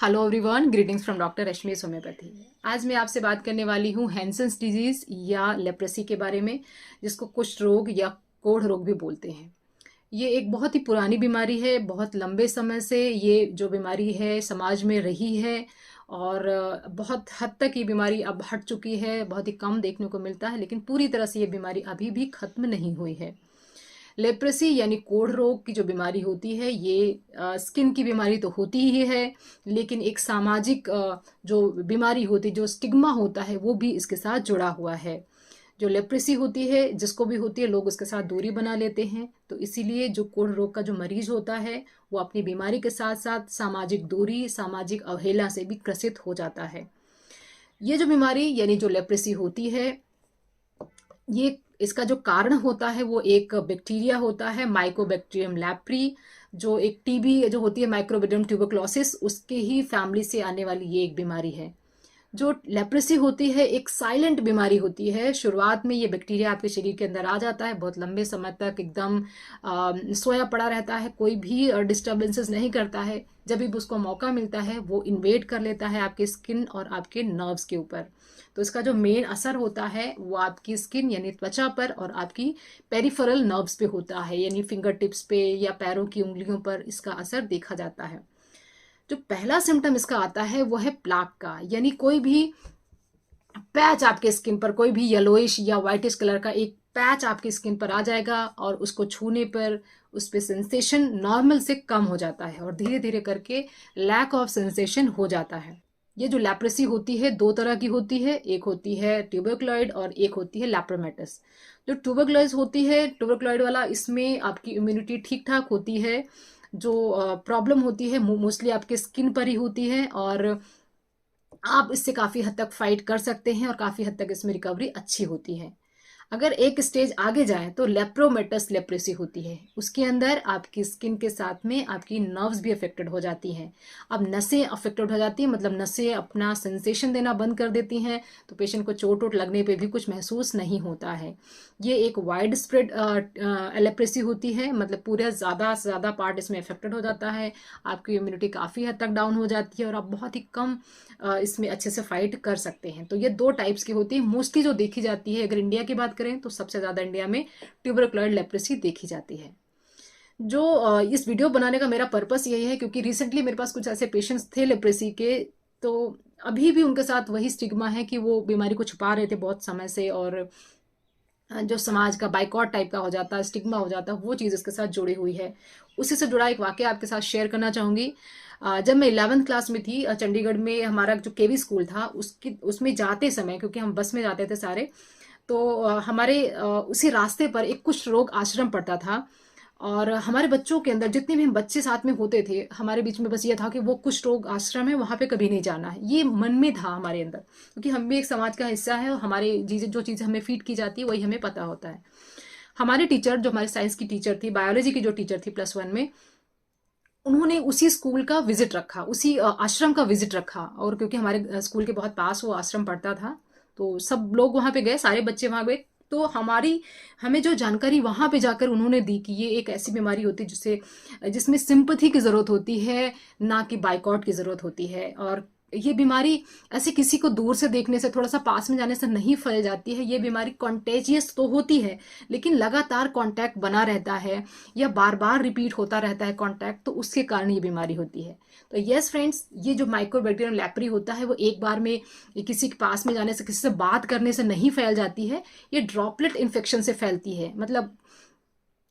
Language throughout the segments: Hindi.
Hello everyone, greetings from doctor Rashmi homeopathy. आज मैं आपसे बात करने वाली हूँ हैंसेंस डिजीज या लेप्रेसी के बारे में, जिसको कुष्ठ रोग या कोढ़ रोग भी बोलते हैं। ये एक बहुत ही पुरानी बीमारी है। बहुत लंबे समय से ये जो बीमारी है समाज में रही है और बहुत हद तक ये बीमारी अब हट चुकी है। बहुत ही कम देखने को मिलता है, लेकिन पूरी तरह से ये बीमारी अभी भी खत्म नहीं हुई है। लेप्रेसी यानी कोढ़ रोग की जो बीमारी होती है, ये स्किन की बीमारी तो होती ही है, लेकिन एक सामाजिक जो बीमारी होती है, जो स्टिग्मा होता है, वो भी इसके साथ जुड़ा हुआ है। जो लेप्रेसी होती है, जिसको भी होती है, लोग उसके साथ दूरी बना लेते हैं। तो इसीलिए जो कोढ़ रोग का जो मरीज होता है, वो अपनी बीमारी के साथ साथ सामाजिक दूरी, सामाजिक अवहेलना से भी ग्रसित हो जाता है। ये जो बीमारी यानी जो लेप्रेसी होती है, ये इसका जो कारण होता है वो एक बैक्टीरिया होता है, माइकोबैक्टीरियम लेप्री, जो एक टीबी जो होती है, माइक्रोबैक्टीरियम ट्यूबरक्लोसिस, उसके ही फैमिली से आने वाली ये एक बीमारी है। जो लेप्रेसी होती है एक साइलेंट बीमारी होती है। शुरुआत में ये बैक्टीरिया आपके शरीर के अंदर आ जाता है, बहुत लंबे समय तक एकदम सोया पड़ा रहता है, कोई भी डिस्टर्बेंसेस नहीं करता है। जब भी उसको मौका मिलता है वो इन्वेड कर लेता है आपके स्किन और आपके नर्व्स के ऊपर। तो इसका जो मेन असर होता है वो आपकी स्किन यानी त्वचा पर और आपकी पेरिफेरल नर्व्स पे होता है, यानी फिंगर टिप्स पे या पैरों की उंगलियों पर इसका असर देखा जाता है। जो पहला सिम्टम इसका आता है वो है प्लाक का, यानी कोई भी पैच आपके स्किन पर, कोई भी येलोइश या व्हाइटिश कलर का एक पैच आपकी स्किन पर आ जाएगा और उसको छूने पर उस पर सेंसेशन नॉर्मल से कम हो जाता है और धीरे धीरे करके लैक ऑफ सेंसेशन हो जाता है। ये जो लेप्रेसी होती है दो तरह की होती है, एक होती है ट्यूबरक्लॉइड और एक होती है लेप्रोमेटस। जो ट्यूबरक्लॉइड होती है, ट्यूबरक्लॉइड वाला, इसमें आपकी इम्यूनिटी ठीक ठाक होती है। जो प्रॉब्लम होती है मोस्टली आपके स्किन पर ही होती है और आप इससे काफ़ी हद तक फाइट कर सकते हैं और काफ़ी हद तक इसमें रिकवरी अच्छी होती है। अगर एक स्टेज आगे जाए तो लेप्रोमेटस लेप्रेसी होती है। उसके अंदर आपकी स्किन के साथ में आपकी नर्व्स भी अफेक्टेड हो जाती हैं। अब नसें अफेक्टेड हो जाती हैं, मतलब नसें अपना सेंसेशन देना बंद कर देती हैं, तो पेशेंट को चोट वोट लगने पे भी कुछ महसूस नहीं होता है। ये एक वाइड स्प्रेड लेप्रेसी होती है, मतलब पूरा ज़्यादा से ज़्यादा पार्ट इसमें अफेक्टेड हो जाता है। आपकी इम्यूनिटी काफ़ी हद तक डाउन हो जाती है और आप बहुत ही कम इसमें अच्छे से फाइट कर सकते हैं। तो ये दो टाइप्स की होती है। मोस्टली जो देखी जाती है, अगर इंडिया की बात करें तो सबसे ज़्यादा इंडिया में ट्यूबरक्लॉइड लेप्रेसी देखी जाती है। जो इस वीडियो बनाने का मेरा पर्पस यही है, क्योंकि रिसेंटली मेरे पास कुछ ऐसे पेशेंट्स थे लेप्रेसी के, तो अभी भी उनके साथ वही स्टिग्मा है कि वो बीमारी को छुपा रहे थे बहुत समय से, और जो समाज का बाइकॉट टाइप का हो जाता है, स्टिग्मा हो जाता है, वो चीज़ इसके साथ जुड़ी हुई है। उसी से जुड़ा एक वाक़या आपके साथ शेयर करना चाहूँगी। जब मैं 11th क्लास में थी, चंडीगढ़ में हमारा जो केवी स्कूल था, उसमें जाते समय, क्योंकि हम बस में जाते थे सारे, तो हमारे उसी रास्ते पर एक कुष्ठ रोग आश्रम पड़ता था। और हमारे बच्चों के अंदर जितने भी हम बच्चे साथ में होते थे, हमारे बीच में बस ये था कि वो कुष्ठ रोग आश्रम है, वहाँ पे कभी नहीं जाना है। ये मन में था हमारे अंदर, क्योंकि हम भी एक समाज का हिस्सा है और हमारे चीज़ें, जो चीज़ें हमें फीड की जाती है वही हमें पता होता है। हमारे टीचर, जो हमारी साइंस की टीचर थी, बायोलॉजी की जो टीचर थी +1 में, उन्होंने उसी स्कूल का विजिट रखा, उसी आश्रम का विजिट रखा। और क्योंकि हमारे स्कूल के बहुत पास वो आश्रम पड़ता था, तो सब लोग वहाँ पे गए, सारे बच्चे वहाँ गए। तो हमें जो जानकारी वहाँ पे जाकर उन्होंने दी कि ये एक ऐसी बीमारी होती है जिसमें सिंपथी की ज़रूरत होती है, ना कि बाइकॉट की ज़रूरत होती है। और ये बीमारी ऐसे किसी को दूर से देखने से, थोड़ा सा पास में जाने से नहीं फैल जाती है। ये बीमारी कॉन्टेजियस तो होती है, लेकिन लगातार कांटेक्ट बना रहता है या बार बार रिपीट होता रहता है कांटेक्ट, तो उसके कारण ये बीमारी होती है। तो यस फ्रेंड्स, ये जो माइक्रोबैक्टीरियम लेप्री होता है, वो एक बार में किसी के पास में जाने से, किसी से बात करने से नहीं फैल जाती है। ये ड्रॉपलेट इन्फेक्शन से फैलती है। मतलब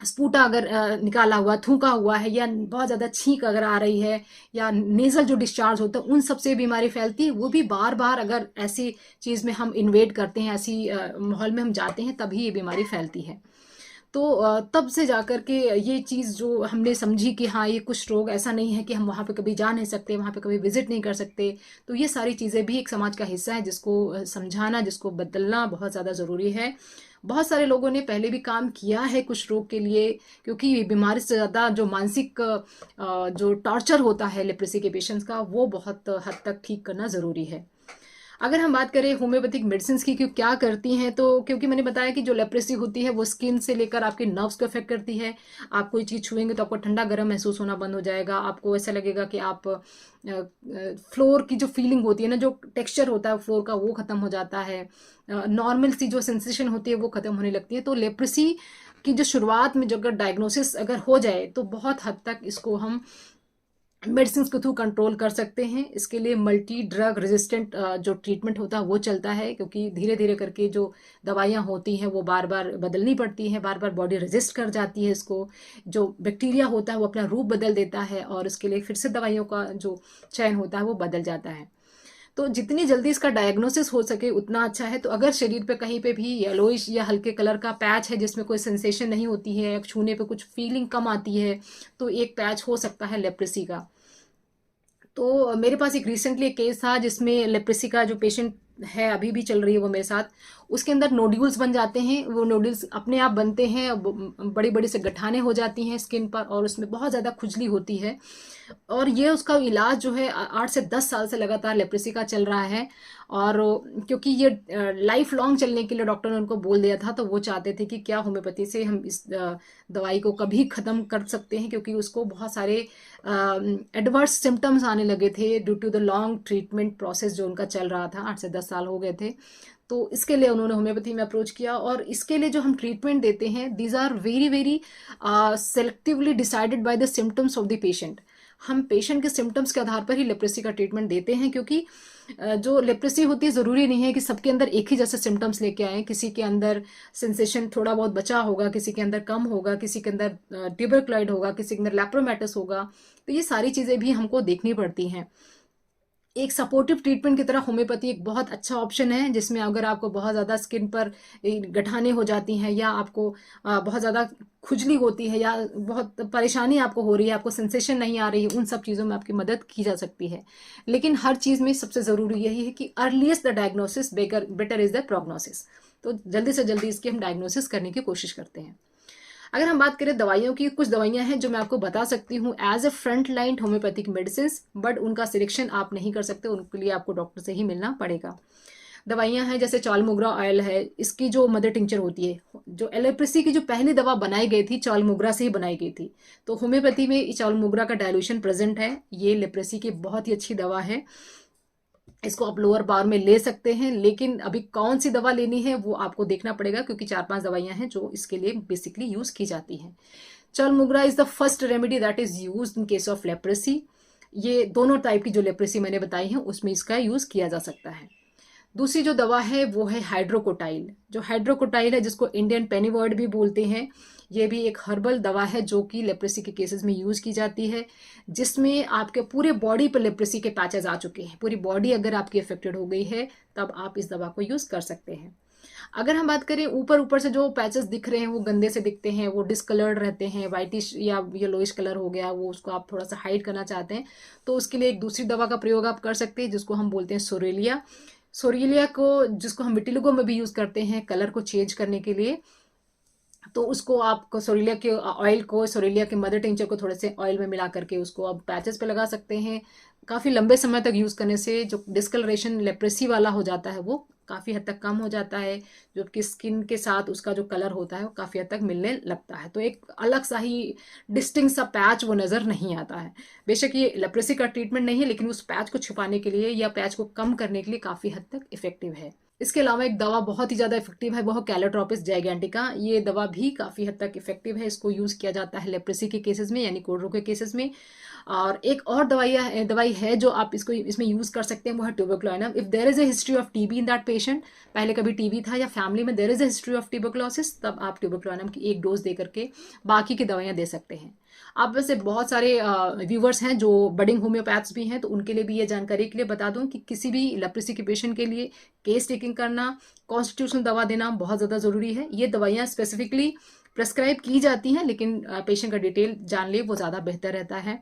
स्पूटा अगर निकाला हुआ, थूका हुआ है, या बहुत ज़्यादा छींक अगर आ रही है, या नेज़ल जो डिस्चार्ज होता है, उन सबसे बीमारी फैलती है। वो भी बार बार अगर ऐसी चीज़ में हम इन्वेड करते हैं, ऐसी माहौल में हम जाते हैं, तभी ये बीमारी फैलती है। तो तब से जाकर के ये चीज़ जो हमने समझी कि हाँ, ये कुछ रोग ऐसा नहीं है कि हम वहाँ पे कभी जा नहीं सकते, वहाँ पे कभी विजिट नहीं कर सकते। तो ये सारी चीज़ें भी एक समाज का हिस्सा है, जिसको समझाना, जिसको बदलना बहुत ज़्यादा ज़रूरी है। बहुत सारे लोगों ने पहले भी काम किया है कुछ रोग के लिए, क्योंकि बीमारी से ज़्यादा जो मानसिक जो टॉर्चर होता है लेप्रेसी के पेशेंट्स का, वो बहुत हद तक ठीक करना ज़रूरी है। अगर हम बात करें होम्योपैथिक मेडिसिन की कि क्या करती हैं, तो क्योंकि मैंने बताया कि जो लेप्रेसी होती है वो स्किन से लेकर आपके नर्व्स को अफेक्ट करती है। आप कोई चीज़ छुएंगे तो आपको ठंडा गर्म महसूस होना बंद हो जाएगा। आपको ऐसा लगेगा कि आप फ्लोर की जो फीलिंग होती है ना, जो टेक्सचर होता है फ्लोर का, वो ख़त्म हो जाता है। नॉर्मल सी जो सेंसेशन होती है वो ख़त्म होने लगती है। तो लेप्रेसी की जो शुरुआत में जो अगर डायग्नोसिस अगर हो जाए तो बहुत हद तक इसको हम मेडिसिन के थ्रू कंट्रोल कर सकते हैं। इसके लिए मल्टी ड्रग रेजिस्टेंट जो ट्रीटमेंट होता है वो चलता है, क्योंकि धीरे धीरे करके जो दवाइयाँ होती हैं वो बार बार बदलनी पड़ती हैं, बार बार बॉडी रेजिस्ट कर जाती है इसको। जो बैक्टीरिया होता है वो अपना रूप बदल देता है और उसके लिए फिर से दवाइयों का जो चयन होता है वो बदल जाता है। तो जितनी जल्दी इसका डायग्नोसिस हो सके उतना अच्छा है। तो अगर शरीर पे कहीं पे भी येलोइश या हल्के कलर का पैच है जिसमें कोई सेंसेशन नहीं होती है, छूने पे कुछ फीलिंग कम आती है, तो एक पैच हो सकता है लेप्रेसी का। तो मेरे पास एक रिसेंटली एक केस था जिसमें लेप्रेसी का जो पेशेंट है, अभी भी चल रही है वो मेरे साथ। उसके अंदर नोड्यूल्स बन जाते हैं, वो नोड्यूल्स अपने आप बनते हैं, बड़ी बड़ी से गठाने हो जाती हैं स्किन पर और उसमें बहुत ज़्यादा खुजली होती है। और ये उसका इलाज जो है 8 से 10 साल से लगातार लेप्रेसी का चल रहा है। और क्योंकि ये लाइफ लॉन्ग चलने के लिए डॉक्टर ने उनको बोल दिया था, तो वो चाहते थे कि क्या होम्योपैथी से हम इस दवाई को कभी ख़त्म कर सकते हैं, क्योंकि उसको बहुत सारे एडवर्स सिम्टम्स आने लगे थे due to the long treatment process जो उनका चल रहा था। 8 से 10 साल हो गए थे। तो इसके लिए उन्होंने होम्योपैथी में अप्रोच किया और इसके लिए जो हम ट्रीटमेंट देते हैं, these are very very selectively decided by the symptoms of the patient. हम पेशेंट के सिम्टम्स के आधार पर ही लेप्रेसी का ट्रीटमेंट देते हैं, क्योंकि जो लेप्रेसी होती है ज़रूरी नहीं है कि सबके अंदर एक ही जैसे सिम्टम्स लेके आए। किसी के अंदर सेंसेशन थोड़ा बहुत बचा होगा, किसी के अंदर कम होगा, किसी के अंदर ट्यूबरक्लॉइड होगा, किसी के अंदर लेप्रोमेटस होगा। तो ये सारी चीज़ें भी हमको देखनी पड़ती हैं। एक सपोर्टिव ट्रीटमेंट की तरह होम्योपैथी एक बहुत अच्छा ऑप्शन है, जिसमें अगर आपको बहुत ज़्यादा स्किन पर गठाने हो जाती हैं या आपको बहुत ज़्यादा खुजली होती है या बहुत परेशानी आपको हो रही है, आपको सेंसेशन नहीं आ रही है, उन सब चीज़ों में आपकी मदद की जा सकती है। लेकिन हर चीज़ में सबसे ज़रूरी यही है कि earliest the diagnosis better is the prognosis. तो जल्दी से जल्दी इसकी हम डायग्नोसिस करने की कोशिश करते हैं। अगर हम बात करें दवाइयों की, कुछ दवाइयां हैं जो मैं आपको बता सकती हूँ as a front line homeopathic medicine, but उनका सिलेक्शन आप नहीं कर सकते, उनके लिए आपको डॉक्टर से ही मिलना पड़ेगा। दवाइयां हैं जैसे चाल मोगरा ऑयल है, इसकी जो मदर टिंचर होती है, जो एलेप्रेसी की जो पहली दवा बनाई गई थी चाल मोगरा से ही बनाई गई थी। तो होम्योपैथी में चाल मोगरा का डायल्यूशन प्रेजेंट है। ये लेप्रेसी की बहुत ही अच्छी दवा है, इसको आप लोअर पावर में ले सकते हैं। लेकिन अभी कौन सी दवा लेनी है वो आपको देखना पड़ेगा, क्योंकि 4-5 दवाइयां हैं जो इसके लिए बेसिकली यूज की जाती हैं। Chaulmoogra is the first remedy that is used in case of leprosy. ये दोनों टाइप की जो लेप्रेसी मैंने बताई है उसमें इसका यूज किया जा सकता है। दूसरी जो दवा है वो है हाइड्रोकोटाइल। जो हाइड्रोकोटाइल है, जिसको इंडियन पेनीवर्ड भी बोलते हैं, ये भी एक हर्बल दवा है जो कि लेप्रेसी के केसेस में यूज की जाती है, जिसमें आपके पूरे बॉडी पर लेप्रेसी के पैचेस आ चुके हैं। पूरी बॉडी अगर आपकी अफेक्टेड हो गई है तब आप इस दवा को यूज कर सकते हैं। अगर हम बात करें ऊपर ऊपर से जो पैचेस दिख रहे हैं वो गंदे से दिखते हैं, वो डिसकलर्ड रहते हैं, वाइटिश या येलोइश कलर हो गया, वो उसको आप थोड़ा सा हाइड करना चाहते हैं, तो उसके लिए एक दूसरी दवा का प्रयोग आप कर सकते हैं जिसको हम बोलते हैं सोरेलिया। सोरेलिया को, जिसको हम विटिलिगो में भी यूज करते हैं कलर को चेंज करने के लिए। तो उसको आप सोरेलिया के ऑयल को, सोरेलिया के मदर टिंचर को थोड़े से ऑयल में मिला करके उसको आप पैचेस पे लगा सकते हैं। काफ़ी लंबे समय तक यूज़ करने से जो डिस्कलरेशन लेप्रेसी वाला हो जाता है वो काफ़ी हद तक कम हो जाता है, जो कि स्किन के साथ उसका जो कलर होता है वो काफ़ी हद तक मिलने लगता है। तो एक अलग सा ही डिस्टिंक्ट सा पैच वो नज़र नहीं आता है। बेशक ये लेप्रेसी का ट्रीटमेंट नहीं है, लेकिन उस पैच को छुपाने के लिए या पैच को कम करने के लिए काफ़ी हद तक इफेक्टिव है। इसके अलावा एक दवा बहुत ही ज़्यादा इफेक्टिव है, वो है कैलोट्रोपिस जाइगेंटिका। ये दवा भी काफ़ी हद तक इफेक्टिव है, इसको यूज़ किया जाता है लेप्रेसी के केसेस में, यानी कोढ़ रोग के केसेस में। और एक और दवाई है जो आप इसमें यूज़ कर सकते हैं, वो है tuberculinum. If there is a history of TB in that patient, पहले कभी टीबी था या फैमिली में there is a history of tuberculosis, तब आप ट्यूबरक्लोइनम की एक डोज दे करके बाकी की दवाइयाँ दे सकते हैं। आप वैसे बहुत सारे व्यूवर्स हैं जो बडिंग होम्योपैथ्स भी हैं, तो उनके लिए भी ये जानकारी के लिए बता दूं कि किसी भी लेप्रेसी के पेशेंट के लिए केस टेकिंग करना, कॉन्स्टिट्यूशनल दवा देना बहुत ज़्यादा ज़रूरी है। ये दवाइयाँ स्पेसिफिकली प्रेस्क्राइब की जाती हैं, लेकिन पेशेंट का डिटेल जान ले वो ज़्यादा बेहतर रहता है।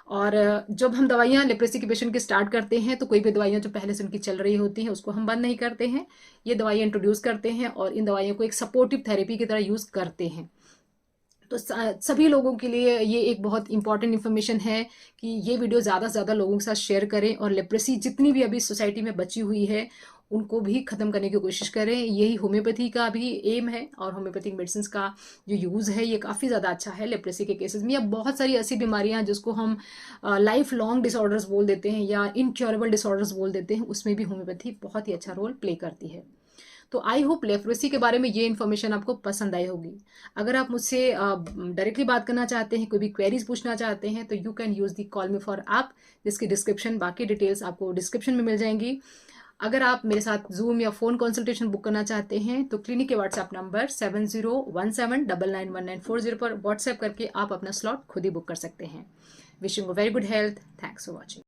और जब हम दवाइयाँ लेप्रेसी के पेशेंट के स्टार्ट करते हैं तो कोई भी दवाइयाँ जो पहले से उनकी चल रही होती हैं उसको हम बंद नहीं करते हैं, ये दवाइयाँ इंट्रोड्यूस करते हैं और इन दवाइयों को एक सपोर्टिव थेरेपी की तरह यूज़ करते हैं। तो सभी लोगों के लिए ये एक बहुत इंपॉर्टेंट इन्फॉर्मेशन है कि ये वीडियो ज़्यादा से ज़्यादा लोगों के साथ शेयर करें और लेप्रेसी जितनी भी अभी सोसाइटी में बची हुई है उनको भी ख़त्म करने की कोशिश करें। यही होम्योपैथी का भी एम है और होम्योपैथिक मेडिसिन का जो यूज़ है ये काफ़ी ज़्यादा अच्छा है लेप्रेसी के केसेस में। या बहुत सारी ऐसी बीमारियां हैं जिसको हम लाइफ लॉन्ग डिसऑर्डर्स बोल देते हैं या इनक्योरेबल डिसऑर्डर्स बोल देते हैं, उसमें भी होम्योपैथी बहुत ही अच्छा रोल प्ले करती है। तो आई होप लेप्रेसी के बारे में ये इन्फॉर्मेशन आपको पसंद आई होगी। अगर आप मुझसे डायरेक्टली बात करना चाहते हैं, कोई भी क्वेरीज पूछना चाहते हैं, तो you can use the call me for app, जिसकी डिस्क्रिप्शन, बाकी डिटेल्स आपको डिस्क्रिप्शन में मिल जाएंगी। अगर आप मेरे साथ जूम या फ़ोन कंसल्टेशन बुक करना चाहते हैं तो क्लिनिक के व्हाट्सएप नंबर 7017991940 पर व्हाट्सएप करके आप अपना स्लॉट खुद ही बुक कर सकते हैं। Wishing you very good health. Thanks for watching.